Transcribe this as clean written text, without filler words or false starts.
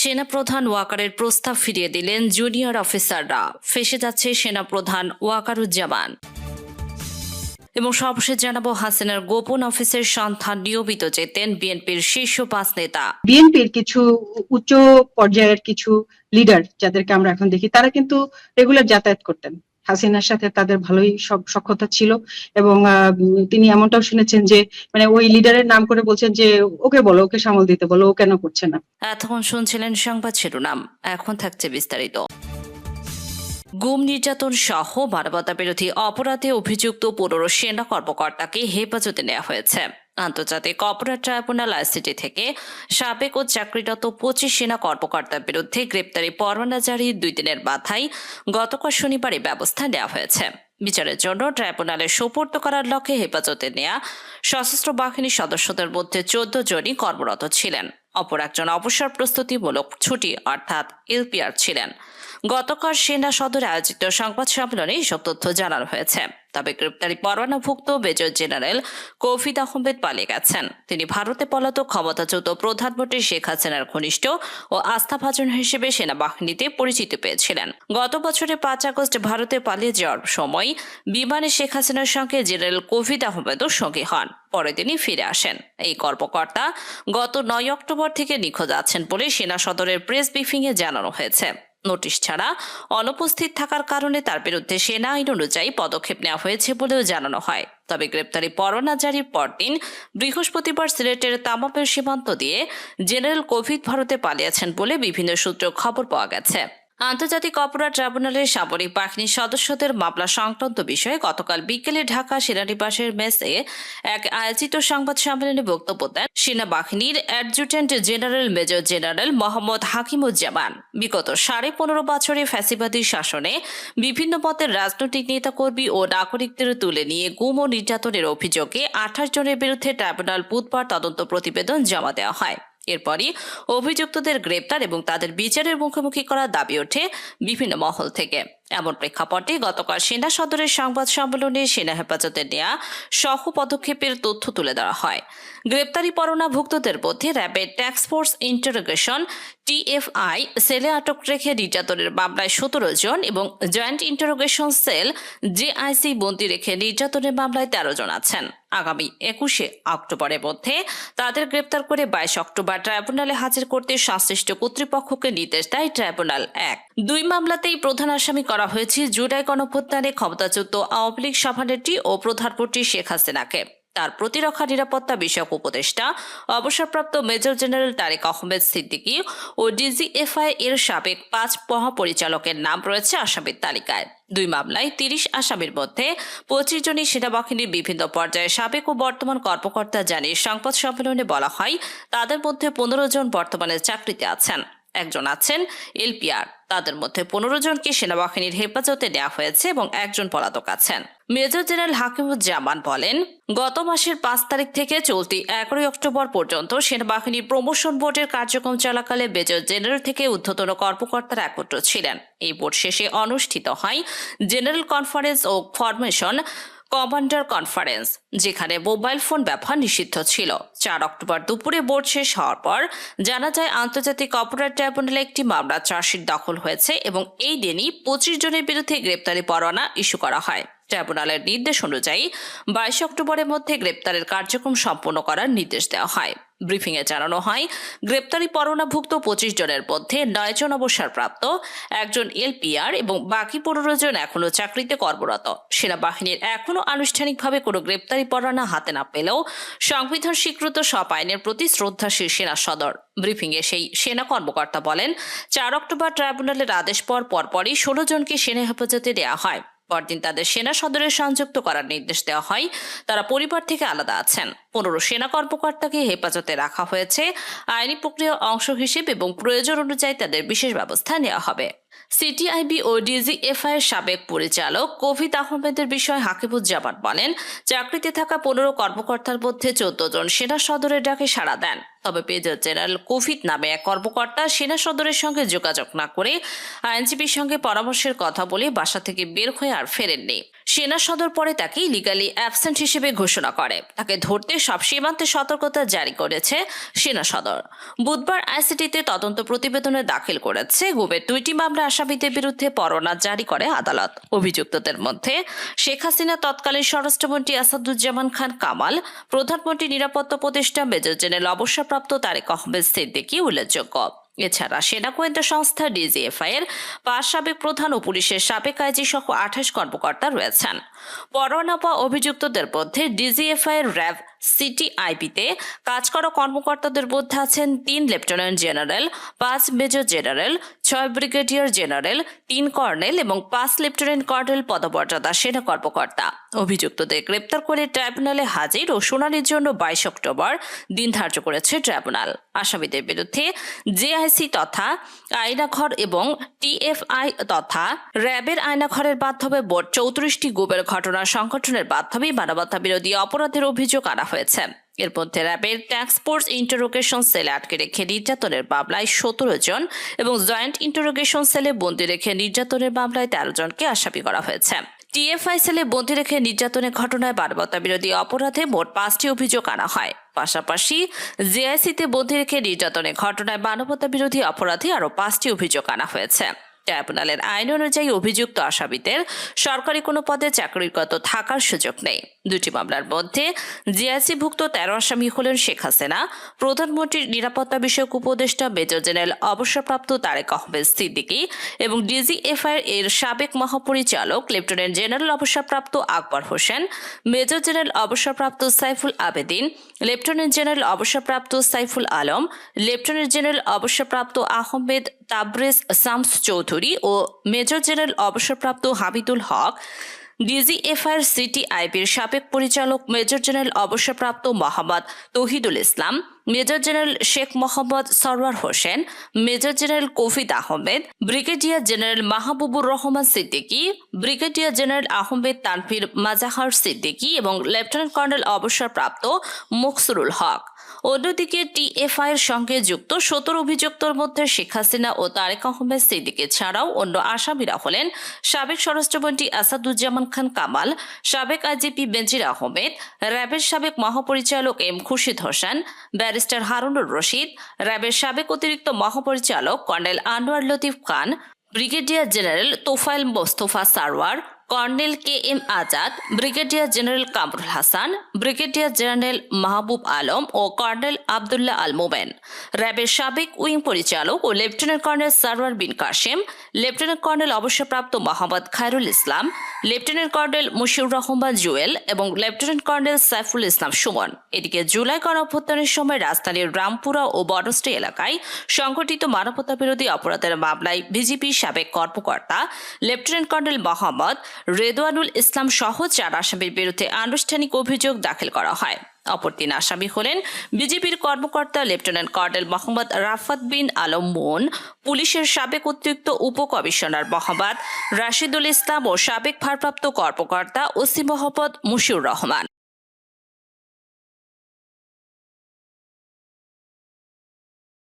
সেনাপ্রধান ওয়াকারের প্রস্তাব ফিরিয়ে দিলেন জুনিয়র অফিসাররা। ফেঁসে যাচ্ছে সেনাপ্রধান ওয়াকারুজ্জামান। এবং সর্বশেষ জানাবো, হাসিনার গোপন অফিসের সন্ধান নিয়মিত যেতেন বিএনপির শীর্ষ ৫ নেতা। বিএনপির কিছু উচ্চ পর্যায়ের কিছু লিডার যাদেরকে আমরা এখন দেখি, তারা কিন্তু রেগুলার যাতায়াত করতেন। হাসিনার সাথে তাদের ভালোই সব সখ্যতা ছিল এবং তিনি এমনটাও শুনেছেন যে মানে ওই লিডারের নাম করে বলছেন যে ওকে বলো, ওকে সামাল দিতে বলো, ও কেন করছে না। এতক্ষণ শুনছিলেন সংবাদ শিরোনাম, এখন থাকছে বিস্তারিত। গুম, নির্যাতন সহ মানবতা বিরোধী অপরাধে অভিযুক্ত ১৫ সেনা কর্মকর্তাকে হেফাজতে নেওয়া হয়েছে। আন্তর্জাতিক অপরাধ ট্রাইব্যুনাল আইসিটি থেকে সাবেক ও চাকরিরত ২৫ সেনা কর্মকর্তার বিরুদ্ধে গ্রেপ্তারি পরোয়ানা জারি ২ দিনের মাথায় গতকাল শনিবারই ব্যবস্থা নেওয়া হয়েছে। বিচারের জন্য ট্রাইব্যুনালে সোপর্দ করার লক্ষ্যে হেফাজতে নেওয়া সশস্ত্র বাহিনীর সদস্যদের মধ্যে ১৪ জনই কর্মরত ছিলেন। অপর একজন অবসর প্রস্তুতিমূলক ছুটি অর্থাৎ এলপিআর ছিলেন। গতকাল সেনা সদরে আয়োজিত সংবাদ সম্মেলনে এসব তথ্য জানানো হয়েছে। তবে গ্রেপ্তারি পরোয়ানাভুক্ত মেজর জেনারেল কৌফিদ আহমেদ পালিয়ে গেছেন। তিনি ভারতে পলাতক ক্ষমতাচ্যুত প্রধানমন্ত্রী শেখ হাসিনার ঘনিষ্ঠ ও আস্থাভাজন হিসেবে সেনাবাহিনীতে পরিচিতি পেয়েছিলেন। গত বছরের ৫ আগস্ট ভারতে পালিয়ে যাওয়ার সময় বিমানে শেখ হাসিনার সঙ্গে জেনারেল কৌফিদ আহমেদও সঙ্গী হন। পরে তিনি ফিরে আসেন। এই কর্মকর্তা গত ৯ অক্টোবর থেকে নিখোঁজ আছেন বলে সেনা সদরের প্রেস ব্রিফিংয়ে জানানো হয়েছে। নোটিশ ছাড়া অনুপস্থিত থাকার কারণে তার বিরুদ্ধে সেনা আইন অনুযায়ী পদক্ষেপ নেওয়া হয়েছে বলেও জানানো হয়। তবে গ্রেপ্তারি পরোয়ানা জারির পরদিন বৃহস্পতিবার সিলেটের তামাপের সীমান্ত দিয়ে জেনারেল কৌফিদ ভারতে পালিয়েছেন বলে বিভিন্ন সূত্রে খবর পাওয়া গেছে। আন্তর্জাতিক অপরাধ ট্রাইব্যুনালের সামরিক বাহিনীর সদস্যদের মামলা সংক্রান্ত বিষয়ে গতকাল বিকেলে ঢাকা সেনানিবাসের মেসে এক আয়োজিত সংবাদ সম্মেলনে বক্তব্য দেন সেনাবাহিনীর adjutant general major general Mohammad Hakimuzzaman. বিগত ১৫.৫ বছরে ফ্যাসিবাদী শাসনে বিভিন্ন মতের রাজনৈতিক নেতাকর্মী ও নাগরিকদের তুলে নিয়ে গুম ও নির্যাতনের অভিযোগে ২৮ জনের বিরুদ্ধে ট্রাইব্যুনাল বুধবার তদন্ত প্রতিবেদন জমা দেওয়া হয়। এরপরই অভিযুক্তদের গ্রেপ্তার এবং তাদের বিচারের মুখোমুখি করার দাবি ওঠে বিভিন্ন মহল থেকে। এমন প্রেক্ষাপটে গতকাল সেনা সদরের সংবাদ সম্মেলনে সেনা হেফাজতে নেওয়া সহ পদক্ষেপের তথ্য তুলে দেওয়া হয়। গ্রেপ্তারি পরোয়ানাভুক্তদের মধ্যে rapid task force interrogation TFI সেলে আটক রেখে নির্যাতনের মামলায় ১৭ জন এবং জয়েন্ট ইন্টারোগেশন সেল জেআইসি বন্দী রেখে নির্যাতনের মামলায় ১৩ জন আছেন। আগামী ২১শে অক্টোবরের মধ্যে তাদের গ্রেপ্তার করে ২২ অক্টোবর ট্রাইব্যুনালে হাজির করতে সংশ্লিষ্ট কর্তৃপক্ষকে নির্দেশ দেয় ট্রাইব্যুনাল ১। ২ মামলাতেই প্রধান আসামি করা হয়েছে জুলাই গণঅভ্যুত্থানে ক্ষমতাচ্যুত আওয়ামী লীগ সভানেত্রী ও প্রধানমন্ত্রী শেখ হাসিনাকে। তার প্রতিরক্ষা নিরাপত্তা বিষয়ক উপদেষ্টা অবসরপ্রাপ্ত মেজর জেনারেল তারেক আহমেদ সিদ্দিকী ও ডিজিএফআই এর সাবেক ৫ মহাপরিচালকের নাম রয়েছে আসামির তালিকায়। ২ মামলায় ৩০ আসামির মধ্যে ২৫ জনই সেনাবাহিনীর বিভিন্ন পর্যায়ে সাবেক ও বর্তমান কর্মকর্তা জানিয়ে সংবাদ সম্মেলনে বলা হয় তাদের মধ্যে ১৫ জন বর্তমানে চাকরিতে আছেন, একজন আছেন এলপিআর। তাদের মধ্যে ১৫ জনকে সেনাবাহিনীর হেফাজতে নেওয়া হয়েছে এবং একজন পলাতক আছেন। মেজর জেনারেল হাকিমুজ্জামান বলেন, গত মাসের ৫ তারিখ থেকে চলতি ১১ অক্টোবর পর্যন্ত সেনাবাহিনীর প্রমোশন বোর্ডের কার্যক্রম চলাকালে মেজর জেনারেল থেকে ঊর্ধ্বতন কর্মকর্তারা একত্র ছিলেন। এই বোর্ড শেষে অনুষ্ঠিত হয় জেনারেল কনফারেন্স ও ফরমেশন কমান্ডার কনফারেন্স, যেখানে মোবাইল ফোন ব্যবহার নিষিদ্ধ ছিল। ৪ অক্টোবর দুপুরে বোর্ড শেষ হওয়ার পর জানা যায় আন্তর্জাতিক অপরাধ ট্রাইব্যুনালে একটি মামলা চার্জশিট দাখিল হয়েছে এবং এই দিনই ২৫ জনের বিরুদ্ধে গ্রেপ্তারি পরোয়ানা ইস্যু করা হয়। ট্রাইব্যুনালের নির্দেশ অনুযায়ী ২২ অক্টোবরের মধ্যে গ্রেপ্তারের কার্যক্রম সম্পন্ন করার নির্দেশ দেওয়া হয়। ব্রিফিংয়ে জানানো হয় গ্রেপ্তারি পরোয়ানাভুক্ত ২৫ জনের মধ্যে ৯ জন অবসরপ্রাপ্ত, একজন এলপিআর এবং বাকি ১৫ জন এখনও চাকরিতে কর্মরত। সেনাবাহিনীর এখনও আনুষ্ঠানিকভাবে কোনো গ্রেপ্তারি পরোয়ানা হাতে না পেলেও সংবিধান স্বীকৃত সব আইনের প্রতি শ্রদ্ধাশীল সেনা সদর। ব্রিফিংয়ে সেই সেনা কর্মকর্তা বলেন, ৪ অক্টোবর ট্রাইব্যুনালের আদেশ পরপরই ১৬ জনকে সেনা হেফাজতে দেওয়া হয়। পরদিন তাদের সেনা সদরে সংযুক্ত করার নির্দেশ দেওয়া হয়। তারা পরিবার থেকে আলাদা আছেন। ১৫ সেনা কর্মকর্তাকে হেফাজতে রাখা হয়েছে আইনি প্রক্রিয়ার অংশ হিসেবে এবং প্রয়োজন অনুযায়ী তাদের বিশেষ ব্যবস্থা নেওয়া হবে। সিটিআইবি ও ডিজিএফআই এর সাবেক পরিচালক কফিত আহমেদের বিষয়ে হাকিবুজ্জামান বলেন, চাকরিতে থাকা 15 কর্মকর্তার মধ্যে 14 জন সেনা সদরের ডাকে সাড়া দেন। তবে মেজর জেনারেল কফিত নামে এক কর্মকর্তা সেনা সদরের সঙ্গে যোগাযোগ না করে আইনজীবীর সঙ্গে পরামর্শের কথা বলে বাসা থেকে বের হয়ে আর ফেরেননি। সেনা সদর পরে তাকে লিগালি অ্যাবসেন্ট হিসেবে ঘোষণা করে। তাকে ধরতে সব সীমান্তে সতর্কতা জারি করেছে সেনা সদর। বুধবার আইসিটিতে তদন্ত প্রতিবেদনে দাখিল করেছে গুমের 2টি মামলা আসামিদের বিরুদ্ধে পরোয়ানা জারি করে আদালত। অভিযুক্তদের মধ্যে শেখ হাসিনা তৎকালীন স্বরাষ্ট্রমন্ত্রী আসাদুজ্জামান খান কামাল, প্রধানমন্ত্রী নিরাপত্তা উপদেষ্টা মেজর জেনারেল অবসরপ্রাপ্ত তারেক আহমেদ সিদ্দিকী উল্লেখযোগ্য। এছাড়া সেনা গোয়েন্দা সংস্থা ডিজিএফআই এর 5 সাবেক প্রধান ও পুলিশের সাবেক আইজি সহ 28 কর্মকর্তা রয়েছেন। পরোয়ানা পাওয়া অভিযুক্তদের মধ্যে ডিজিএফআই এর র্যাব সিটিআইবিতে কাজ করা কর্মকর্তাদের মধ্যে আছেন 3 lieutenant general, 5 major general, 6 brigadier general, 3 colonel এবং 5 লেফটেন্যান্ট কর্নেল পদমর্যাদা সেনা কর্মকর্তা। অভিযুক্তদের গ্রেপ্তার করে ট্রাইব্যুনালে হাজির ও শুনানির জন্য 22 অক্টোবর দিন ধার্য করেছে ট্রাইব্যুনাল। আসামিদের বিরুদ্ধে জেআইসি তথা আয়নাঘর এবং টিএফআই তথা র্যাবের আয়নাঘরের মাধ্যমে মোট 34টি গুমের ঘটনা সংগঠনের মাধ্যমে মানবতা বিরোধী অপরাধের অভিযোগ আনা হয়েছে। এর মধ্যে র্যাবের ট্যাক্স ফোর্স ইন্টারোগেশন সেলে আটকে রেখে নির্যাতনের মামলায় 17 জন এবং জয়েন্ট ইন্টারোগেশন সেলে বন্দী রেখে নির্যাতনের মামলায় 13 জনকে আসামি করা হয়েছে। টিএফআই সেলে বন্দী রেখে নির্যাতনের ঘটনায় মানবতা বিরোধী অপরাধে মোট 5টি অভিযোগ আনা হয়। পাশাপাশি জেআইসিতে বন্দী রেখে নির্যাতনের ঘটনায় মানবতা বিরোধী অপরাধে আরও 5টি অভিযোগ আনা হয়েছে। ট্রাইব্যুনালের আইন অনুযায়ী অভিযুক্ত আসামিদের সরকারি কোনো পদে চাকরিরত থাকার সুযোগ নেই। 2টি মামলার মধ্যে জিআইসিভুক্ত 13 আসামি হলেন শেখ হাসিনা, প্রধানমন্ত্রীর নিরাপত্তা বিষয়ক উপদেষ্টা মেজর জেনারেল অবসরপ্রাপ্ত তারেক আহমেদ সিদ্দিকী এবং ডিজিএফআই এর সাবেক মহাপরিচালক লেফটেন্যান্ট জেনারেল অবসরপ্রাপ্ত আকবর হোসেন, মেজর জেনারেল অবসরপ্রাপ্ত সাইফুল আবেদিন, লেফটেন্যান্ট জেনারেল অবসরপ্রাপ্ত সাইফুল আলম, লেফটেন্যান্ট জেনারেল অবসরপ্রাপ্ত আহমেদ তাবরেজ শামস চৌধুরী ও মেজর জেনারেল অবসরপ্রাপ্ত হামিদুল হক, ডিজিএফআই সিটিআইবির সাবেক পরিচালক মেজর জেনারেল অবসরপ্রাপ্ত Mohammad Tauhidul Islam, major general Sheikh Mohammad Sarwar Hossain, major general Kafit Ahmed, brigadier general Mahbubur Rahman Siddiqui, brigadier general Ahmed Tanvir Mazahar Siddiqui এবং লেফটেন্যান্ট কর্নেল অবসরপ্রাপ্ত মুকসুরুল হক। অন্যদিকে টিএফআই এর সঙ্গে যুক্ত 17 অভিযুক্তর মধ্যে শেখ হাসিনা ও তারেক আহমেদ সিদ্দিকী ছাড়াও অন্য আসামিরা হলেন সাবেক স্বরাষ্ট্রমন্ত্রী আসাদুজ্জামান খান কামাল, সাবেক আইজিপি বেনজির আহমেদ, র্যাবের সাবেক মহাপরিচালক এম খুরশিদ হোসেন, ব্যারিস্টার হারুনুর রশিদ, র্যাবের সাবেক অতিরিক্ত মহাপরিচালক colonel Anwar Latif Khan, brigadier general Tofail Mostafa Sarwar, colonel K M Azad, brigadier general Kamrul Hasan, brigadier general Mahbub Alam ও কর্নেল আবদুল্লাহ আল মোমেন, র্যাবের সাবেক উইং পরিচালক ও lieutenant colonel Sarwar Bin Kashem, lieutenant colonel অবসরপ্রাপ্ত মোহাম্মদ খায়রুল ইসলাম, লেফটেন্যান্ট কর্নেল মুশিউর রহমান জুয়েল এবং লেফটেন্যান্ট কর্নেল সাইফুল ইসলাম সুমন। এদিকে জুলাই গণঅভ্যুত্থানের সময় রাজধানীর রামপুরা ও বনশ্রী এলাকায় সংঘটিত মানবতা বিরোধী অপরাধের মামলায় বিজিবির সাবেক কর্মকর্তা লেফটেন্যান্ট কর্নেল মোহাম্মদ রেদওয়ানুল ইসলাম সহ 4 আসামির বিরুদ্ধে আনুষ্ঠানিক অভিযোগ দাখিল করা হয়। অপর 3 আসামি হলেন বিজেপির কর্মকর্তা লেফটেন্যান্ট কর্নেল মোহাম্মদ রাফাত বিন আলম মুন, পুলিশের সাবেক অতিরিক্ত উপকমিশনার মোহাম্মদ রাশিদুল ইসলাম ও সাবেক ভারপ্রাপ্ত কর্মকর্তা ওসি মোহাম্মদ মুশিউর রহমান।